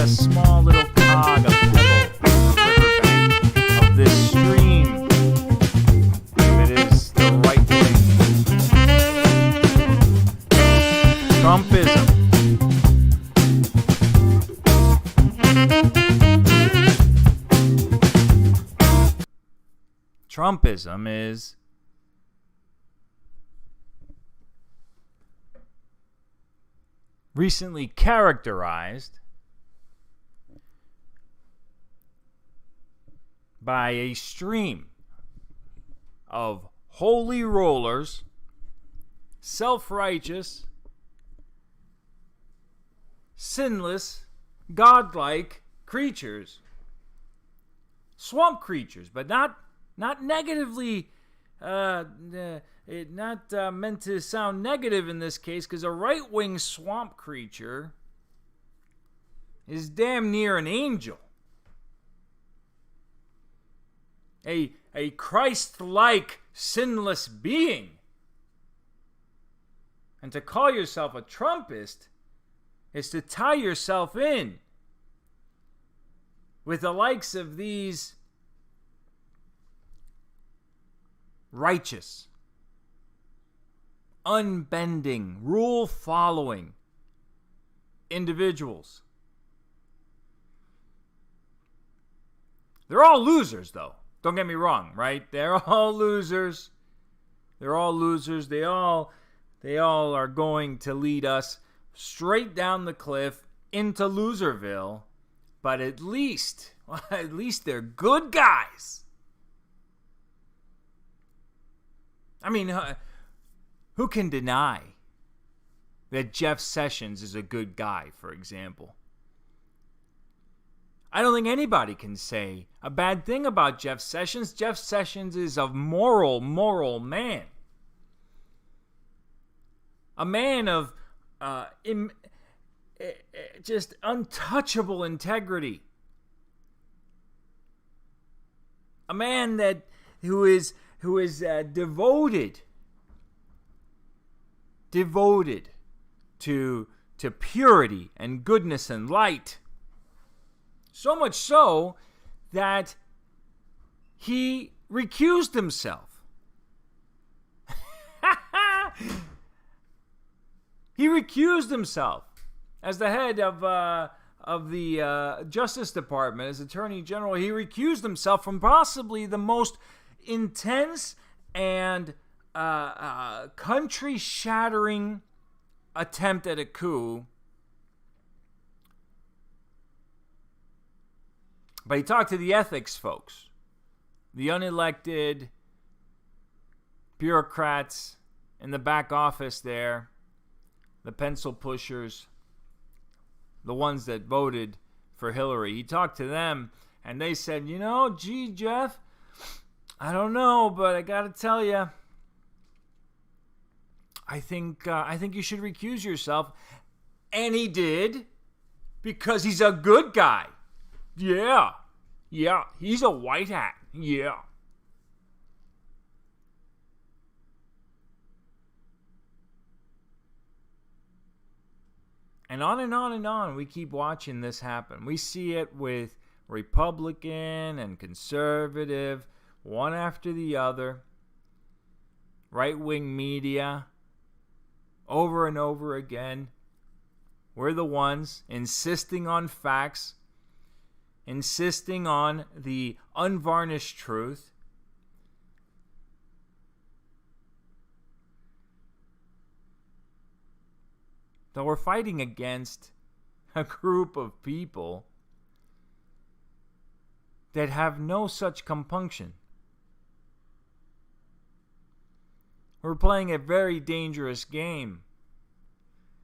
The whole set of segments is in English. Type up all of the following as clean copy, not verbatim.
a small little cog, a pebble, a riverbank of this stream that is the right wing. Trumpism. Trumpism is recently characterized by a stream of holy rollers, self-righteous, sinless, godlike creatures, swamp creatures, but not negatively, not meant to sound negative in this case, because a right-wing swamp creature is damn near an angel. A Christ-like, sinless being. And to call yourself a Trumpist is to tie yourself in with the likes of these righteous, unbending, rule-following individuals. They're all losers, though. Don't get me wrong, right? They're all losers. They're all losers. They all are going to lead us straight down the cliff into Loserville. But at least they're good guys. I mean, who can deny that Jeff Sessions is a good guy, for example? I don't think anybody can say a bad thing about Jeff Sessions. Jeff Sessions is a moral man. A man of just untouchable integrity. A man who is devoted to purity and goodness and light. So much so that he recused himself. He recused himself as the head of the Justice Department, as Attorney General. He recused himself from possibly the most intense and country-shattering attempt at a coup. But he talked to the ethics folks, the unelected bureaucrats in the back office there, the pencil pushers, the ones that voted for Hillary. He talked to them, and they said, gee, Jeff, I don't know, but I got to tell you, I think you should recuse yourself. And he did, because he's a good guy. Yeah, he's a white hat. Yeah. And on and on and on, we keep watching this happen. We see it with Republican and conservative, one after the other, right-wing media, over and over again. We're the ones insisting on facts, insisting on the unvarnished truth. So we're fighting against a group of people that have no such compunction. We're playing a very dangerous game.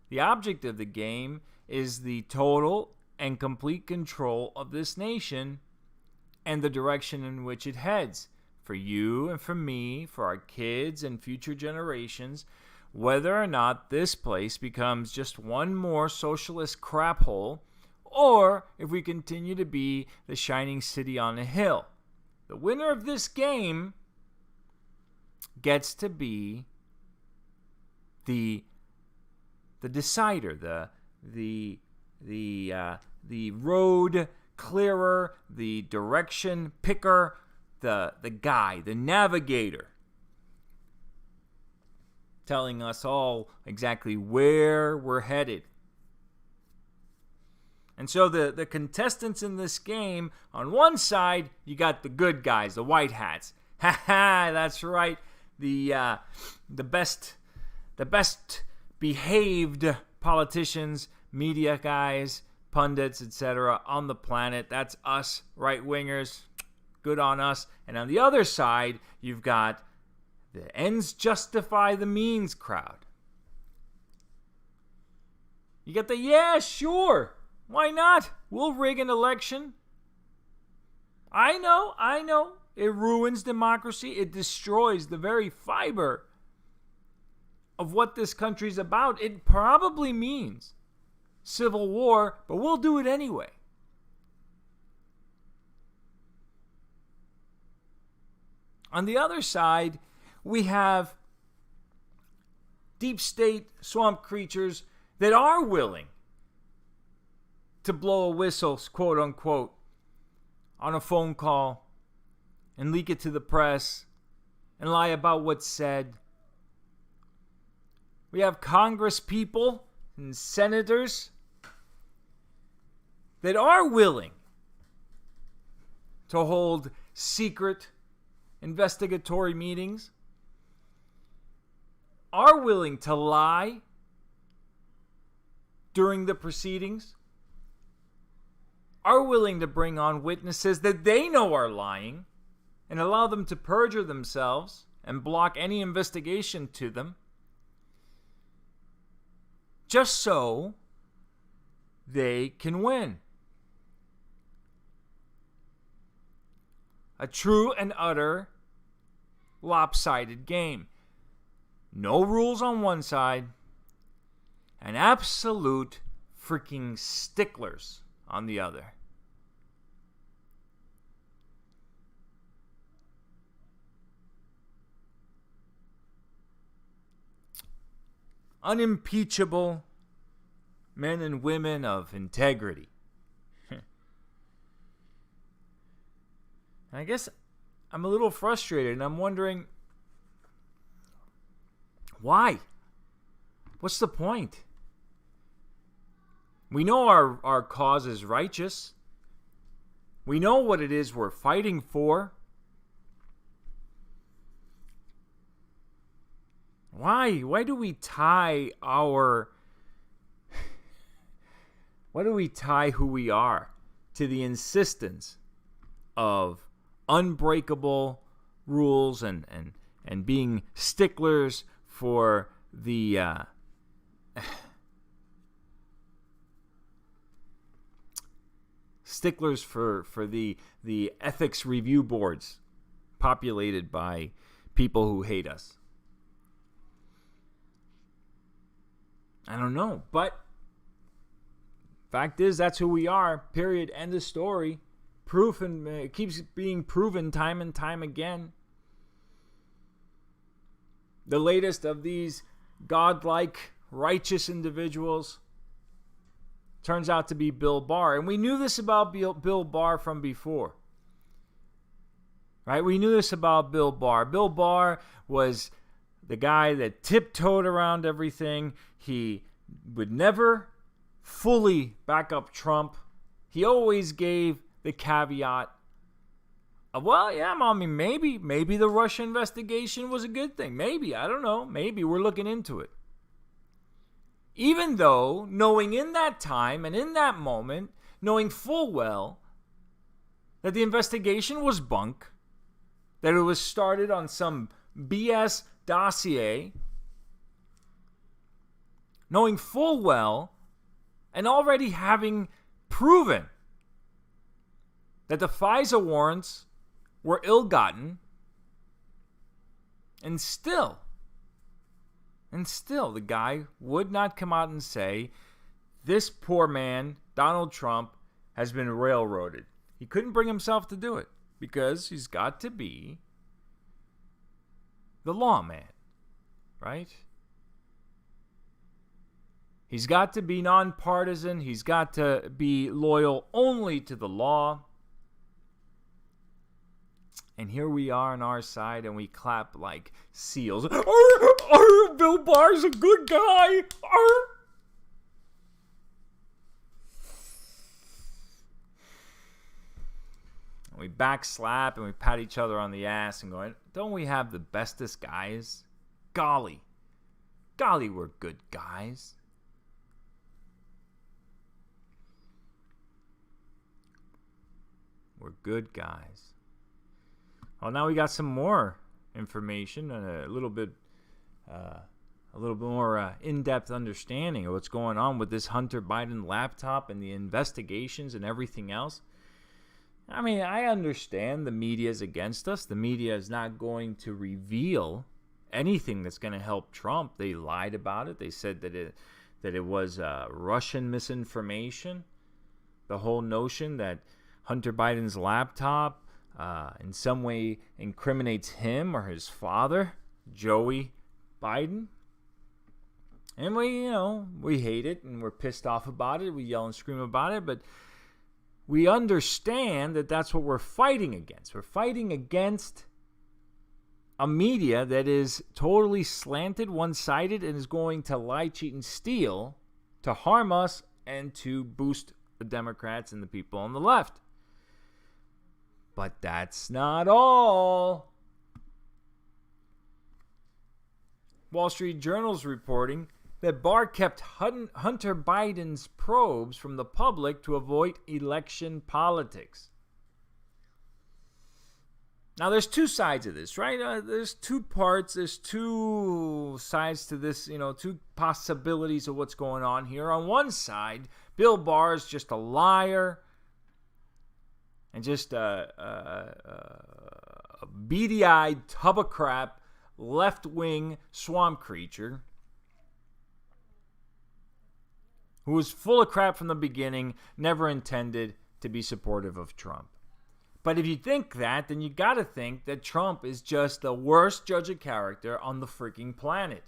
The object of the game is the total and complete control of this nation and the direction in which it heads. For you and for me, for our kids and future generations, whether or not this place becomes just one more socialist crap hole, or if we continue to be the shining city on a hill. The winner of this game gets to be the decider, the the road clearer, the direction picker, the guide, the navigator, telling us all exactly where we're headed. And so the contestants in this game, on one side, you got the good guys, the white hats. Ha ha, that's right. The best behaved politicians, media guys, pundits, etc. on the planet. That's us, right-wingers. Good on us. And on the other side, you've got the ends justify the means crowd. You get the, yeah, sure. Why not? We'll rig an election. I know. It ruins democracy. It destroys the very fiber of what this country's about. It probably means civil war, but we'll do it anyway. On the other side, we have deep state swamp creatures that are willing to blow a whistle, quote unquote, on a phone call and leak it to the press and lie about what's said. We have Congress people and senators that are willing to hold secret investigatory meetings, are willing to lie during the proceedings, are willing to bring on witnesses that they know are lying and allow them to perjure themselves and block any investigation to them, just so they can win. A true and utter lopsided game. No rules on one side, and absolute freaking sticklers on the other. Unimpeachable men and women of integrity. I guess I'm a little frustrated, and I'm wondering, why? What's the point? We know our cause is righteous. We know what it is we're fighting for. Why? Why do we tie who we are to the insistence of unbreakable rules and being sticklers for the the ethics review boards populated by people who hate us? I don't know, but fact is, that's who we are. Period. End of story. Proof, and it keeps being proven time and time again. The latest of these godlike, righteous individuals turns out to be Bill Barr. And we knew this about Bill Barr from before. Right? We knew this about Bill Barr. Bill Barr was the guy that tiptoed around everything. He would never fully back up Trump. He always gave the caveat of, well, yeah, maybe the Russia investigation was a good thing. Maybe, I don't know. Maybe we're looking into it. Even though, knowing in that time and in that moment, knowing full well that the investigation was bunk, that it was started on some BS dossier, knowing full well and already having proven that the FISA warrants were ill-gotten, and still the guy would not come out and say, this poor man, Donald Trump, has been railroaded. He couldn't bring himself to do it because he's got to be the lawman, right? He's got to be nonpartisan. He's got to be loyal only to the law. And here we are on our side, and we clap like seals. Bill Barr's a good guy. And we backslap and we pat each other on the ass and go, don't we have the bestest guys? Golly, we're good guys. We're good guys. Well, now we got some more information and a little bit more in-depth understanding of what's going on with this Hunter Biden laptop and the investigations and everything else. I mean, I understand the media is against us. The media is not going to reveal anything that's going to help Trump. They lied about it. They said that it was Russian misinformation. The whole notion that Hunter Biden's laptop in some way incriminates him or his father, Joey Biden. And we hate it and we're pissed off about it. We yell and scream about it, but we understand that that's what we're fighting against. We're fighting against a media that is totally slanted, one-sided, and is going to lie, cheat, and steal to harm us and to boost the Democrats and the people on the left. But that's not all. Wall Street Journal's reporting that Barr kept Hunter Biden's probes from the public to avoid election politics. Now, there's two sides of this, right? There's two parts. There's two sides to this, two possibilities of what's going on here. On one side, Bill Barr is just a liar and just a beady-eyed tub of crap, left-wing swamp creature who was full of crap from the beginning, never intended to be supportive of Trump. But if you think that, then you got to think that Trump is just the worst judge of character on the freaking planet.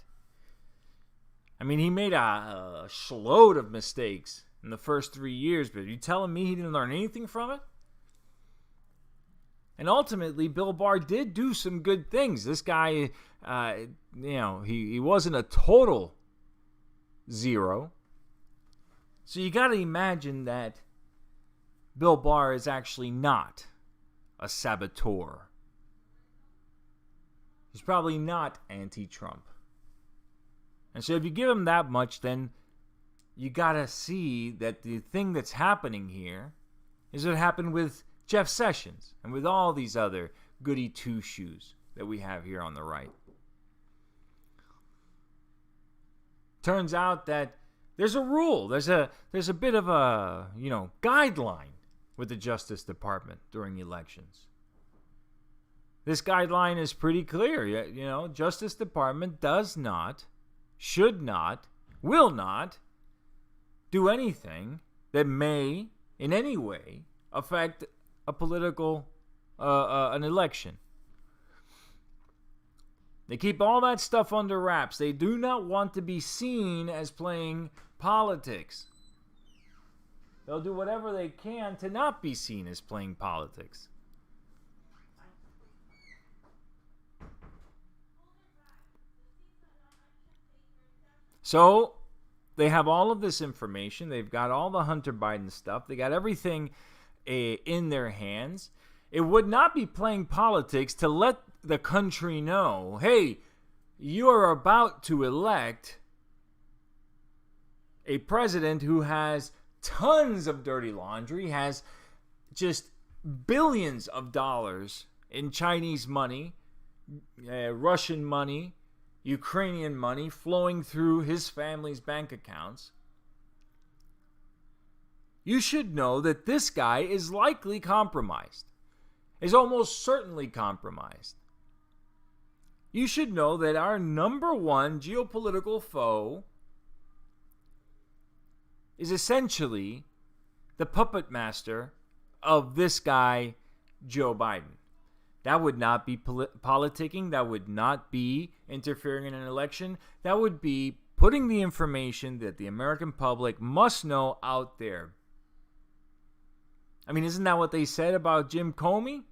I mean, he made a shitload of mistakes in the first 3 years, but are you telling me he didn't learn anything from it? And ultimately, Bill Barr did do some good things. This guy, he wasn't a total zero. So you got to imagine that Bill Barr is actually not a saboteur. He's probably not anti-Trump. And so if you give him that much, then you got to see that the thing that's happening here is what happened with Jeff Sessions and with all these other goody two-shoes that we have here on the right. Turns out that there's a rule. There's a bit of a, guideline with the Justice Department during elections. This guideline is pretty clear. Justice Department does not, should not, will not do anything that may in any way affect a political, an election. They keep all that stuff under wraps. They do not want to be seen as playing politics. They'll do whatever they can to not be seen as playing politics. So, they have all of this information. They've got all the Hunter Biden stuff. They got everything in their hands. It would not be playing politics to let the country know, hey, you are about to elect a president who has tons of dirty laundry, has just billions of dollars in Chinese money, Russian money, Ukrainian money flowing through his family's bank accounts. You should know that this guy is likely compromised, is almost certainly compromised. You should know that our number one geopolitical foe is essentially the puppet master of this guy, Joe Biden. That would not be politicking. That would not be interfering in an election. That would be putting the information that the American public must know out there. I mean, isn't that what they said about Jim Comey?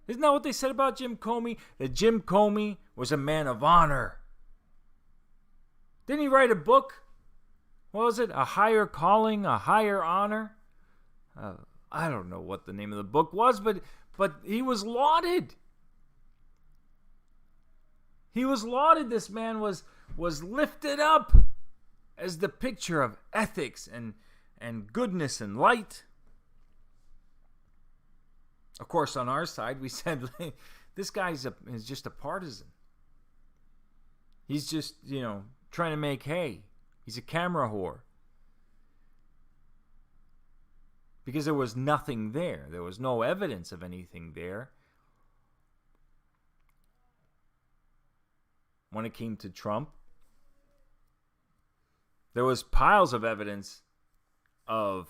Isn't that what they said about Jim Comey? That Jim Comey was a man of honor. Didn't he write a book? What was it? A Higher Calling, A Higher Honor? I don't know what the name of the book was, but he was lauded. He was lauded. This man was lifted up as the picture of ethics and goodness and light. Of course, on our side, we said, this guy is just a partisan. He's just, trying to make hay. He's a camera whore. Because there was nothing there. There was no evidence of anything there. When it came to Trump, there was piles of evidence of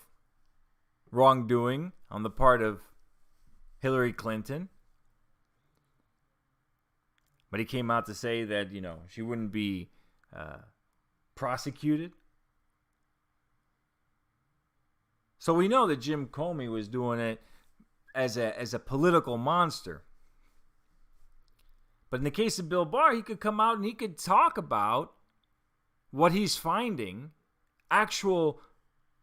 wrongdoing on the part of Hillary Clinton. But he came out to say that, she wouldn't be prosecuted. So we know that Jim Comey was doing it as a political monster. But in the case of Bill Barr, he could come out and he could talk about what he's finding, actual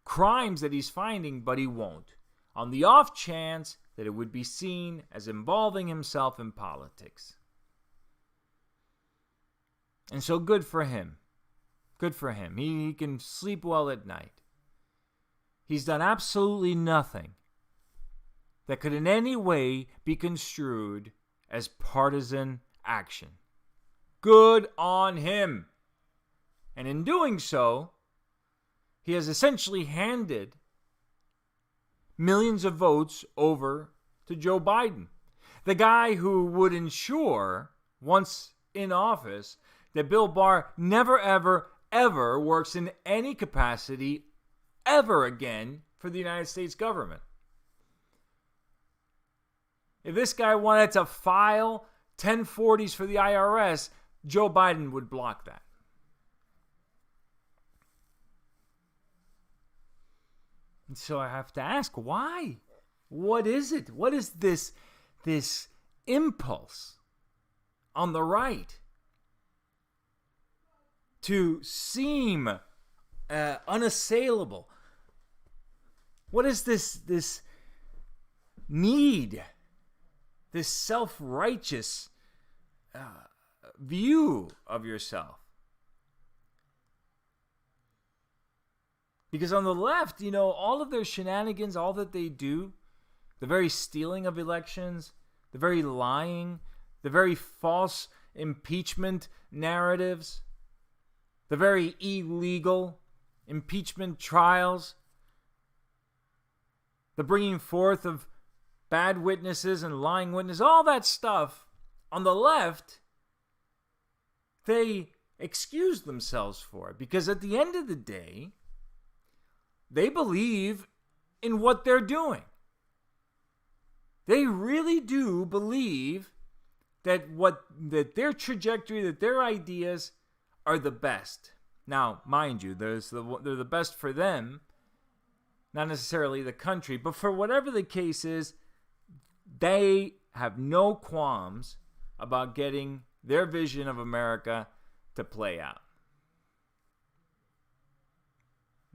crimes that he's finding, but he won't. On the off chance that it would be seen as involving himself in politics. And so good for him. Good for him. He can sleep well at night. He's done absolutely nothing that could in any way be construed as partisan action. Good on him. And in doing so, he has essentially handed millions of votes over to Joe Biden, the guy who would ensure, once in office, that Bill Barr never, ever works in any capacity ever again for the United States government. If this guy wanted to file 1040s for the IRS, Joe Biden would block that. And so I have to ask, why? What is it? What is this impulse on the right to seem unassailable? What is this need, this self-righteous view of yourself? Because on the left, all of their shenanigans, all that they do, the very stealing of elections, the very lying, the very false impeachment narratives, the very illegal impeachment trials, the bringing forth of bad witnesses and lying witnesses, all that stuff, on the left, they excuse themselves for it. Because at the end of the day, they believe in what they're doing. They really do believe that their trajectory, that their ideas are the best. Now, mind you, they're the best for them, not necessarily the country, but for whatever the case is, they have no qualms about getting their vision of America to play out.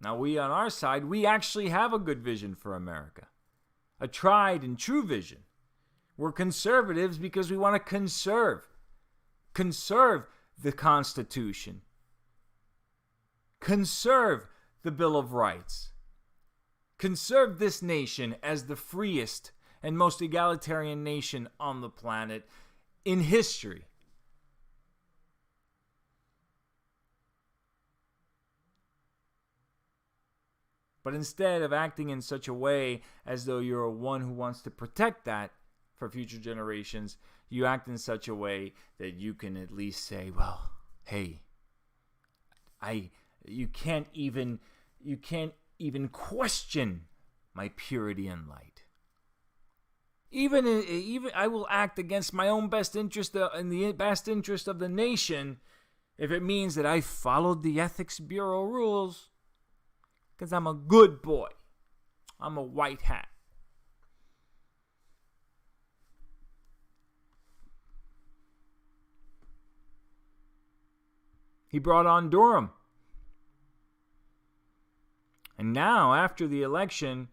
Now, we on our side, we actually have a good vision for America, a tried and true vision. We're conservatives because we want to conserve the Constitution, conserve the Bill of Rights, conserve this nation as the freest and most egalitarian nation on the planet in history. But instead of acting in such a way as though you're one who wants to protect that for future generations, you act in such a way that you can at least say, well, hey, you can't even question my purity and light. Even I will act against my own best interest in the best interest of the nation if it means that I followed the Ethics Bureau rules, because I'm a good boy. I'm a white hat. He brought on Durham. And now, after the election,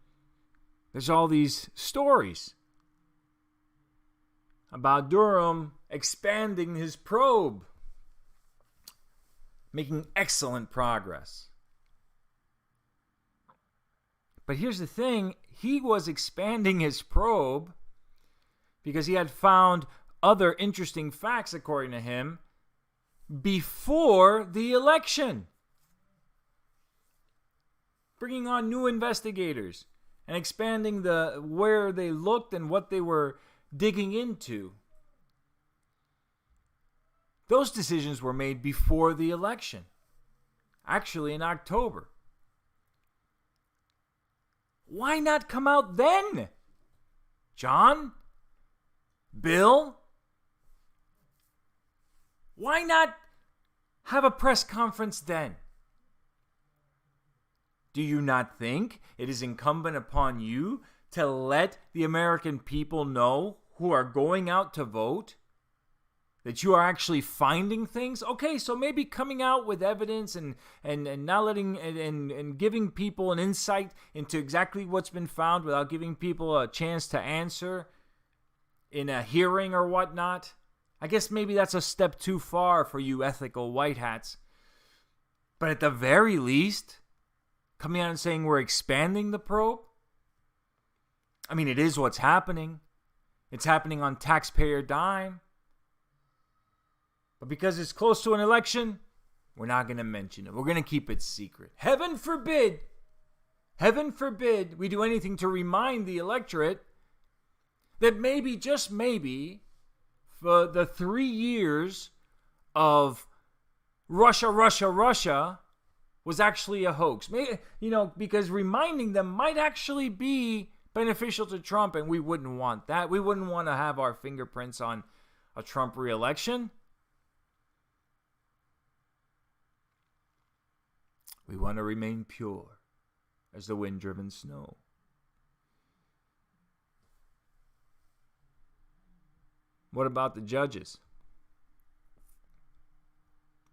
there's all these stories about Durham expanding his probe, making excellent progress. But here's the thing, he was expanding his probe because he had found other interesting facts, according to him, before the election. Bringing on new investigators and expanding where they looked and what they were digging into. Those decisions were made before the election, actually in October. Why not come out then? John? Bill? Why not have a press conference then? Do you not think it is incumbent upon you to let the American people know who are going out to vote that you are actually finding things? Okay, so maybe coming out with evidence and not letting and giving people an insight into exactly what's been found without giving people a chance to answer in a hearing or whatnot. I guess maybe that's a step too far for you ethical white hats. But at the very least, coming out and saying we're expanding the probe? I mean, it is what's happening. It's happening on taxpayer dime. But because it's close to an election, we're not going to mention it. We're going to keep it secret. Heaven forbid we do anything to remind the electorate that maybe, just maybe, for the 3 years of Russia was actually a hoax. Maybe, because reminding them might actually be beneficial to Trump, and we wouldn't want that. We wouldn't want to have our fingerprints on a Trump re-election. We want to remain pure as the wind-driven snow. What about the judges?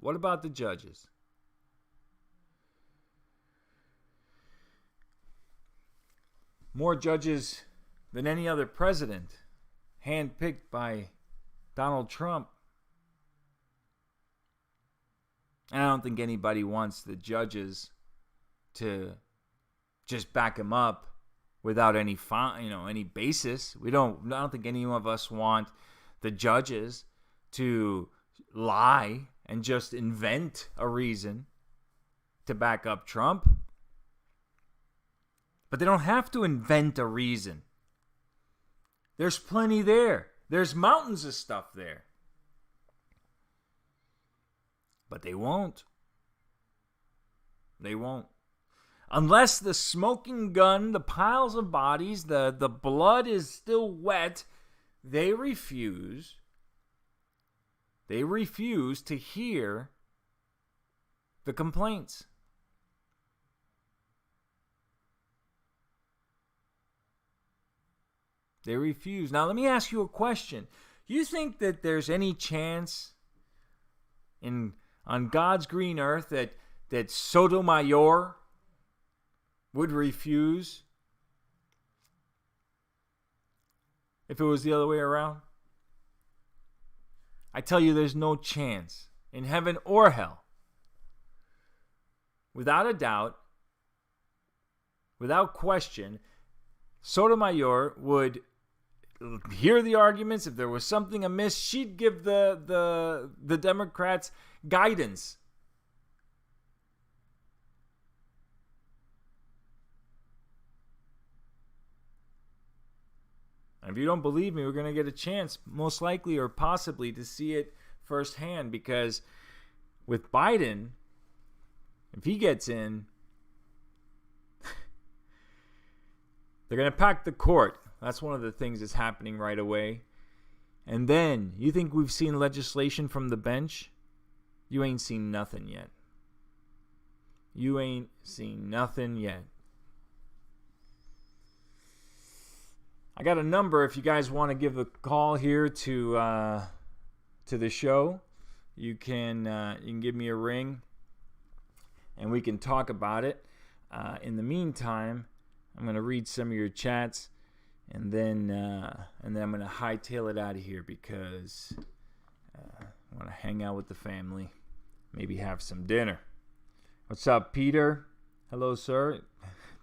What about the judges? More judges than any other president, handpicked by Donald Trump. And I don't think anybody wants the judges to just back him up without any any basis. I don't think any of us want the judges to lie and just invent a reason to back up Trump. But they don't have to invent a reason. There's plenty there. There's mountains of stuff there. But they won't. They won't. Unless the smoking gun, the piles of bodies, the blood is still wet, they refuse. They refuse to hear the complaints. They refuse. Now, let me ask you a question. You think that there's any chance on God's green earth that Sotomayor would refuse if it was the other way around? I tell you, there's no chance in heaven or hell. Without a doubt, without question, Sotomayor would hear the arguments. If there was something amiss, she'd give the Democrats guidance. And if you don't believe me, we're going to get a chance, most likely or possibly, to see it firsthand, because with Biden, if he gets in, they're going to pack the court. That's one of the things that's happening right away. And then, you think we've seen legislation from the bench? You ain't seen nothing yet. You ain't seen nothing yet. I got a number if you guys want to give a call here to the show. You can give me a ring, and we can talk about it. In the meantime, I'm going to read some of your chats, and then I'm going to hightail it out of here because I want to hang out with the family, maybe have some dinner. What's up, Peter? Hello, sir.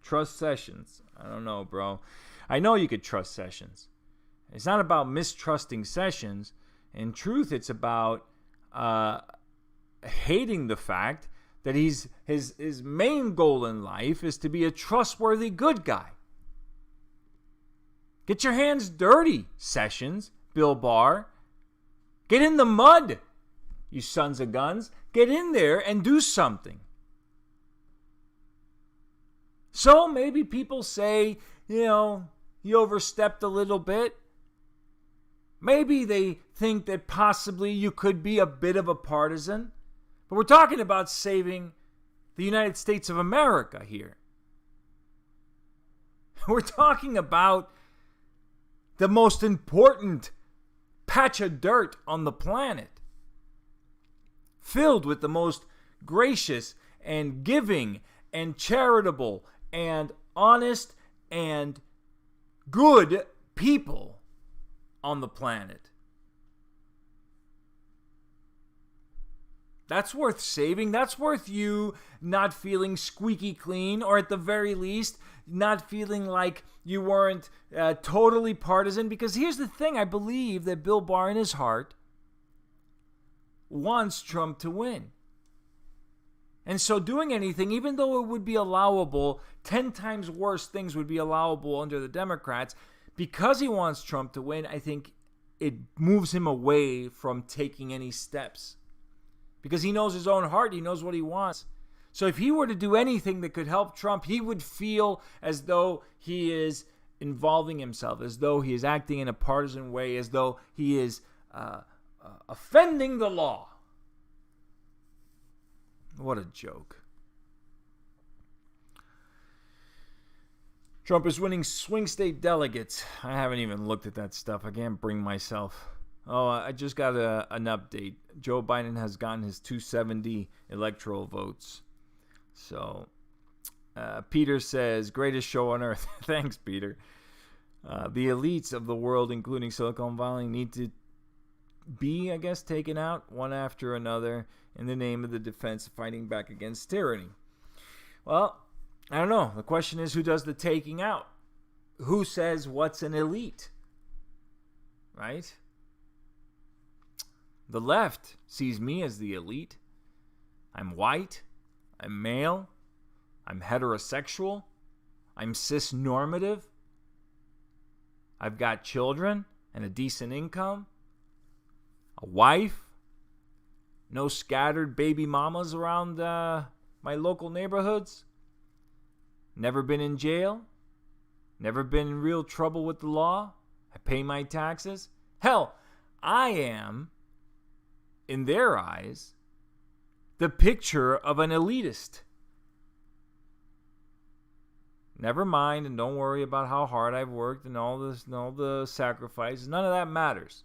Trust Sessions. I don't know, bro. I know you could trust Sessions. It's not about mistrusting Sessions. In truth, it's about hating the fact that his main goal in life is to be a trustworthy good guy. Get your hands dirty, Sessions, Bill Barr. Get in the mud, you sons of guns. Get in there and do something. So maybe people say, you overstepped a little bit. Maybe they think that possibly you could be a bit of a partisan. But we're talking about saving the United States of America here. We're talking about the most important patch of dirt on the planet, filled with the most gracious and giving and charitable and honest and good people on the planet. That's worth saving. That's worth you not feeling squeaky clean, or at the very least, not feeling like you weren't totally partisan. Because here's the thing. I believe that Bill Barr in his heart wants Trump to win. And so doing anything, even though it would be allowable, 10 times worse things would be allowable under the Democrats, because he wants Trump to win, I think it moves him away from taking any steps. Because he knows his own heart, he knows what he wants. So if he were to do anything that could help Trump, he would feel as though he is involving himself, as though he is acting in a partisan way, as though he is offending the law. What a joke. Trump is winning swing state delegates. I haven't even looked at that stuff. I can't bring myself. Oh, I just got an update. Joe Biden has gotten his 270 electoral votes. So, Peter says, greatest show on earth. Thanks, Peter. The elites of the world, including Silicon Valley, need to be, taken out one after another in the name of the defense of fighting back against tyranny. Well, I don't know. The question is, who does the taking out? Who says what's an elite? Right? The left sees me as the elite. I'm white. I'm male. I'm heterosexual. I'm cis-normative. I've got children and a decent income. A wife. No scattered baby mamas around my local neighborhoods. Never been in jail. Never been in real trouble with the law. I pay my taxes. Hell, I am, in their eyes, the picture of an elitist. Never mind, and don't worry about how hard I've worked and all the sacrifices. None of that matters.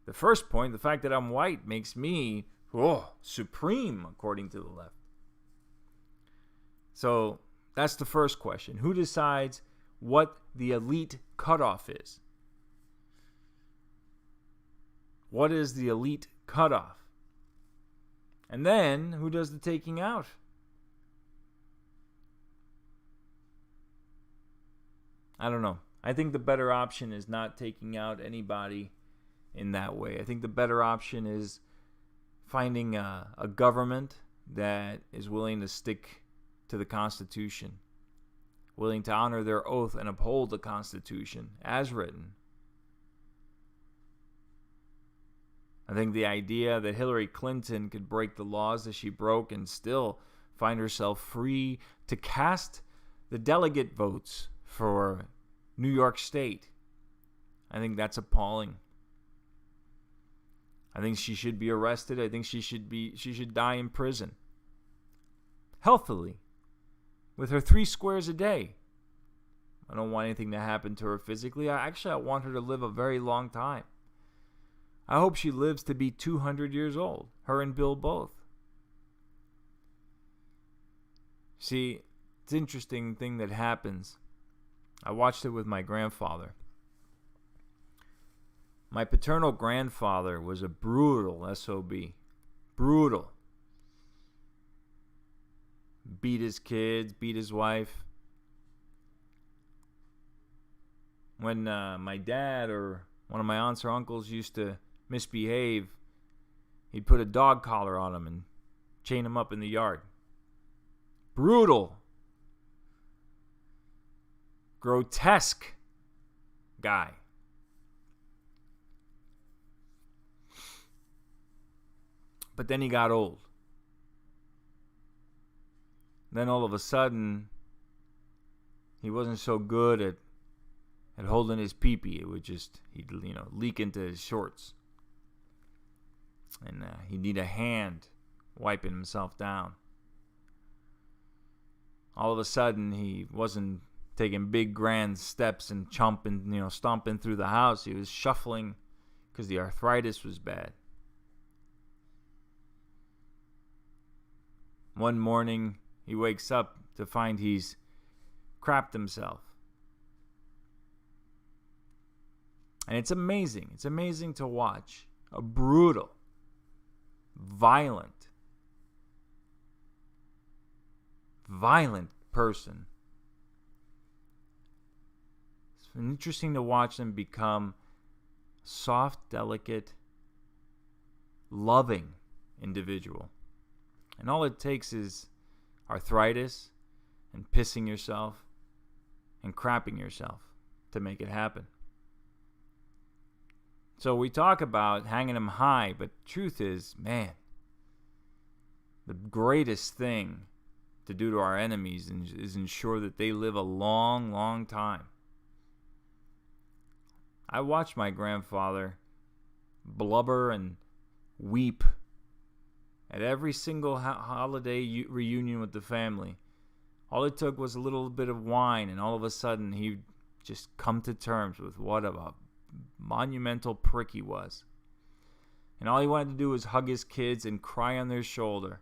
The first point, the fact that I'm white, makes me supreme, according to the left. So that's the first question. Who decides what the elite cutoff is? What is the elite cutoff? And then, who does the taking out? I don't know. I think the better option is not taking out anybody in that way. I think the better option is finding a government that is willing to stick to the Constitution, willing to honor their oath and uphold the Constitution as written. I think the idea that Hillary Clinton could break the laws that she broke and still find herself free to cast the delegate votes for New York State, I think that's appalling. I think she should be arrested. I think she should die in prison. Healthily. With her 3 squares a day. I don't want anything to happen to her physically. I want her to live a very long time. I hope she lives to be 200 years old. Her and Bill both. See, it's an interesting thing that happens. I watched it with my grandfather. My paternal grandfather was a brutal SOB. Brutal. Beat his kids, beat his wife. When my dad or one of my aunts or uncles used to misbehave, he'd put a dog collar on him and chain him up in the yard. Brutal. Grotesque guy. But then he got old. Then all of a sudden, he wasn't so good at holding his pee-pee. It would just, he'd leak into his shorts. And he'd need a hand wiping himself down. All of a sudden, he wasn't taking big grand steps and stomping through the house. He was shuffling because the arthritis was bad. One morning, he wakes up to find he's crapped himself. And it's amazing. It's amazing to watch a brutal, violent person. It's interesting to watch them become soft, delicate, loving individual. And all it takes is arthritis and pissing yourself and crapping yourself to make it happen. So we talk about hanging them high, but truth is, man, the greatest thing to do to our enemies is ensure that they live a long, long time. I watched my grandfather blubber and weep at every single holiday reunion with the family. All it took was a little bit of wine, and all of a sudden he'd just come to terms with what a monumental prick he was. And all he wanted to do was hug his kids and cry on their shoulder,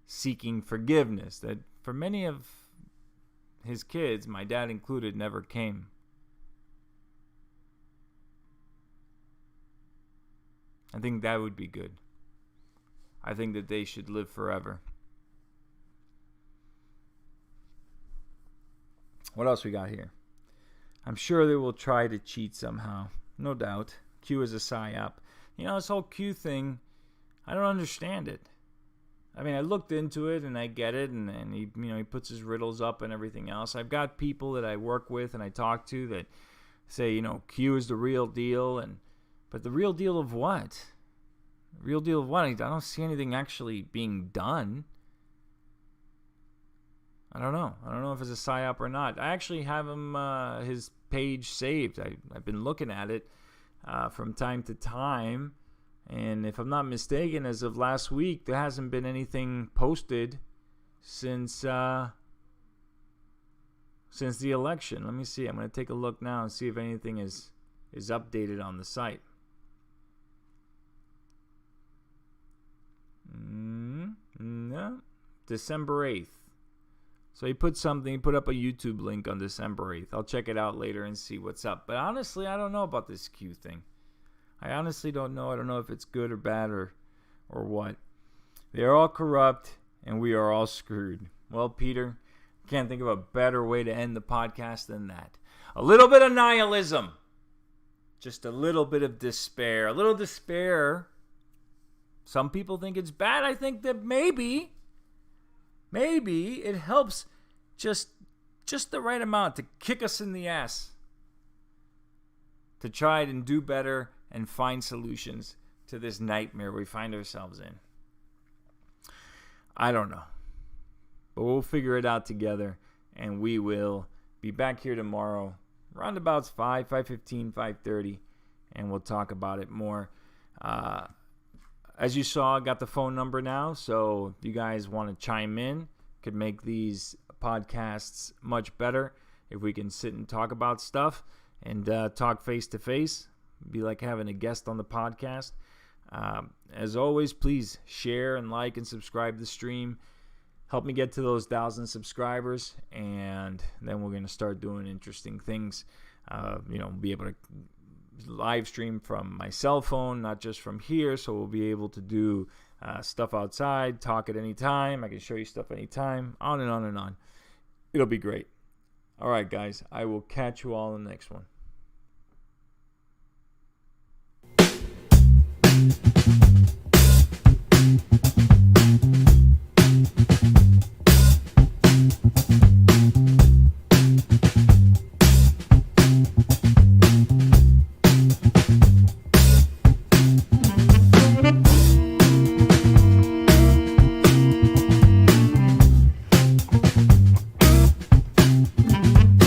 seeking forgiveness that for many of his kids, my dad included, never came. I think that would be good. I think that they should live forever. What else we got here? I'm sure they will try to cheat somehow. No doubt. Q is a psyop. This whole Q thing, I don't understand it. I mean, I looked into it and I get it, and he puts his riddles up and everything else. I've got people that I work with and I talk to that say, Q is the real deal, but the real deal of what? The real deal of what? I don't see anything actually being done. I don't know. I don't know if it's a psyop or not. I actually have him his page saved. I've been looking at it from time to time. And if I'm not mistaken, as of last week, there hasn't been anything posted since the election. Let me see. I'm going to take a look now and see if anything is updated on the site. No. December 8th. So he put up a YouTube link on December 8th. I'll check it out later and see what's up. But honestly, I don't know about this Q thing. I honestly don't know. I don't know if it's good or bad or what. They are all corrupt, and we are all screwed. Well, Peter, can't think of a better way to end the podcast than that. A little bit of nihilism. Just a little bit of despair. A little despair. Some people think it's bad. I think that maybe it helps just the right amount to kick us in the ass to try and do better and find solutions to this nightmare we find ourselves in. I don't know. But we'll figure it out together, and we will be back here tomorrow, roundabouts 5:15, 5:30, and we'll talk about it more. As you saw, I got the phone number now, so if you guys want to chime in, could make these podcasts much better if we can sit and talk about stuff and talk face to face. Be like having a guest on the podcast. As always, please share and like and subscribe to the stream. Help me get to those 1,000 subscribers, and then we're going to start doing interesting things. Be able to live stream from my cell phone, not just from here, so we'll be able to do stuff outside, talk at any time. I can show you stuff anytime, on and on and on. It'll be great. All right, guys, I will catch you all in the next one.